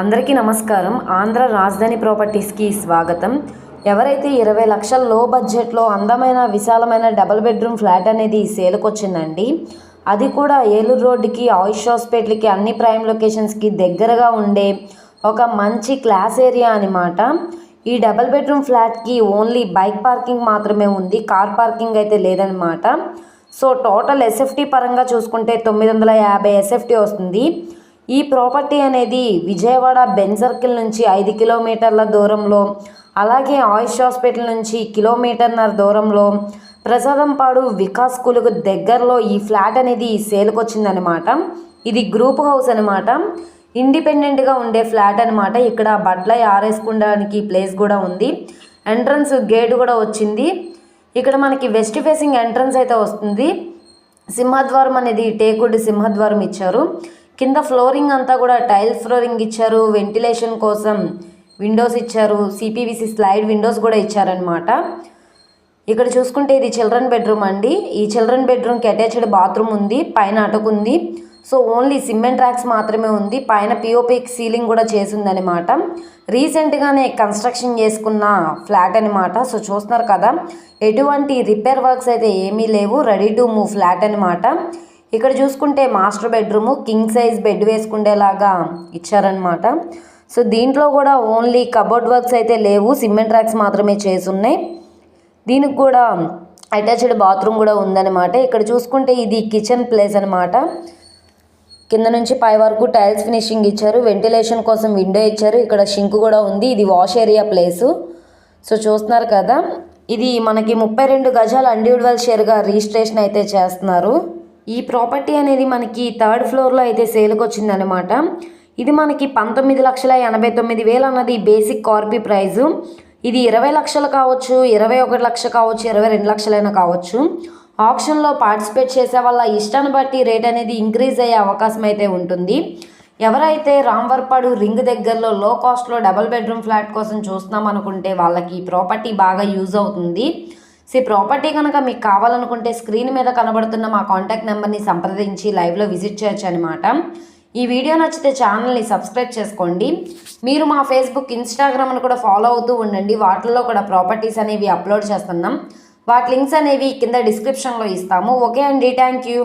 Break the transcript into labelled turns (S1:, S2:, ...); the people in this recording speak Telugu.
S1: అందరికీ నమస్కారం. ఆంధ్ర రాజధాని ప్రాపర్టీస్కి స్వాగతం. ఎవరైతే 20 లక్షల లో బడ్జెట్లో అందమైన విశాలమైన డబుల్ బెడ్రూమ్ ఫ్లాట్ అనేది సేల్కి వచ్చిందండి. అది కూడా ఏలూరు రోడ్డుకి, ఆయుష్ హాస్పిటల్కి, అన్ని ప్రైమ్ లొకేషన్స్కి దగ్గరగా ఉండే ఒక మంచి క్లాస్ ఏరియా అనమాట. ఈ డబుల్ బెడ్రూమ్ ఫ్లాట్కి ఓన్లీ బైక్ పార్కింగ్ మాత్రమే ఉంది, కార్ పార్కింగ్ అయితే లేదనమాట. సో టోటల్ ఎస్ఎఫ్టీ పరంగా చూసుకుంటే 950 ఎస్ఎఫ్టీ వస్తుంది. ఈ ప్రాపర్టీ అనేది విజయవాడ బెన్ సర్కిల్ నుంచి 5 కిలోమీటర్ల దూరంలో, అలాగే ఆయుష్ హాస్పిటల్ నుంచి 1.5 కిలోమీటర్ల దూరంలో, ప్రసాదంపాడు వికాస్ స్కూల్కు దగ్గరలో ఈ ఫ్లాట్ అనేది సేల్కి వచ్చిందనమాట. ఇది గ్రూప్ హౌస్ అనమాట. ఇండిపెండెంట్గా ఉండే ఫ్లాట్ అనమాట. ఇక్కడ బట్టలు ఆరేసుకోవడానికి ప్లేస్ కూడా ఉంది. ఎంట్రన్స్ గేట్ కూడా వచ్చింది. ఇక్కడ మనకి వెస్ట్ ఫేసింగ్ ఎంట్రన్స్ అయితే వస్తుంది. సింహద్వారం అనేది టేకుడ్ సింహద్వారం ఇచ్చారు. కింద ఫ్లోరింగ్ అంతా కూడా టైల్ ఫ్లోరింగ్ ఇచ్చారు. వెంటిలేషన్ కోసం విండోస్ ఇచ్చారు. సిపివిసి స్లైడ్ విండోస్ కూడా ఇచ్చారనమాట. ఇక్కడ చూసుకుంటే ఇది చిల్డ్రన్ బెడ్రూమ్ అండి. ఈ చిల్డ్రన్ బెడ్రూమ్కి అటాచ్డ్ బాత్రూమ్ ఉంది, పైన అటకుంది. సో ఓన్లీ సిమెంట్ ర్యాక్స్ మాత్రమే ఉంది. పైన పిఓపి సీలింగ్ కూడా చేసిందనమాట. రీసెంట్గానే కన్స్ట్రక్షన్ చేసుకున్న ఫ్లాట్ అనమాట. సో చూస్తున్నారు కదా, ఎటువంటి రిపేర్ వర్క్స్ అయితే ఏమీ లేవు, రెడీ టు మూవ్ ఫ్లాట్ అనమాట. ఇక్కడ చూసుకుంటే master bedroom, king size bed వేసుకునేలాగా ఇచ్చారనమాట. సో దీంట్లో కూడా ఓన్లీ కబోర్డ్ వర్క్స్ అయితే లేవు, సిమెంట్ ర్యాక్స్ మాత్రమే చేసున్నాయి. దీనికి కూడా అటాచ్డ్ బాత్రూమ్ కూడా ఉందన్నమాట. ఇక్కడ చూసుకుంటే ఇది కిచెన్ ప్లేస్ అనమాట. కింద నుంచి పై వరకు టైల్స్ ఫినిషింగ్ ఇచ్చారు. వెంటిలేషన్ కోసం విండో ఇచ్చారు. ఇక్కడ షింక్ కూడా ఉంది. ఇది వాష్ ఏరియా ప్లేసు. సో చూస్తున్నారు కదా, ఇది మనకి 32 గజాలు ఇండివిజువల్ షేర్గా రిజిస్ట్రేషన్ అయితే చేస్తున్నారు. ఈ ప్రాపర్టీ అనేది మనకి 3rd ఫ్లోర్లో అయితే సేల్కి వచ్చిందనమాట. ఇది మనకి 19,89,000 అన్నది బేసిక్ కార్పీ ప్రైజు. ఇది 20 లక్షలు కావచ్చు, 21 లక్ష కావచ్చు, 22 లక్షలైనా కావచ్చు. ఆప్షన్లో పార్టిసిపేట్ చేసే వాళ్ళ ఇష్టాన్ని బట్టి రేట్ అనేది ఇంక్రీజ్ అయ్యే అవకాశం అయితే ఉంటుంది. ఎవరైతే రాంవర్పాడు రింగ్ దగ్గరలో లో కాస్ట్లో డబుల్ బెడ్రూమ్ ఫ్లాట్ కోసం చూస్తున్నాం అనుకుంటే వాళ్ళకి ఈ ప్రాపర్టీ బాగా యూజ్ అవుతుంది. సో ఈ ప్రాపర్టీ కనుక మీకు కావాలనుకుంటే స్క్రీన్ మీద కనబడుతున్న మా కాంటాక్ట్ నెంబర్ని సంప్రదించి లైవ్లో విజిట్ చేయొచ్చు అనమాట. ఈ వీడియో నచ్చితే ఛానల్ని సబ్స్క్రైబ్ చేసుకోండి. మీరు మా ఫేస్బుక్, ఇన్స్టాగ్రామ్ను కూడా ఫాలో అవుతూ ఉండండి. వాటిల్లో కూడా ప్రాపర్టీస్ అనేవి అప్లోడ్ చేస్తున్నాం. వాటి లింక్స్ అనేవి కింద డిస్క్రిప్షన్లో ఇస్తాము. ఓకే అండి, థ్యాంక్ యూ.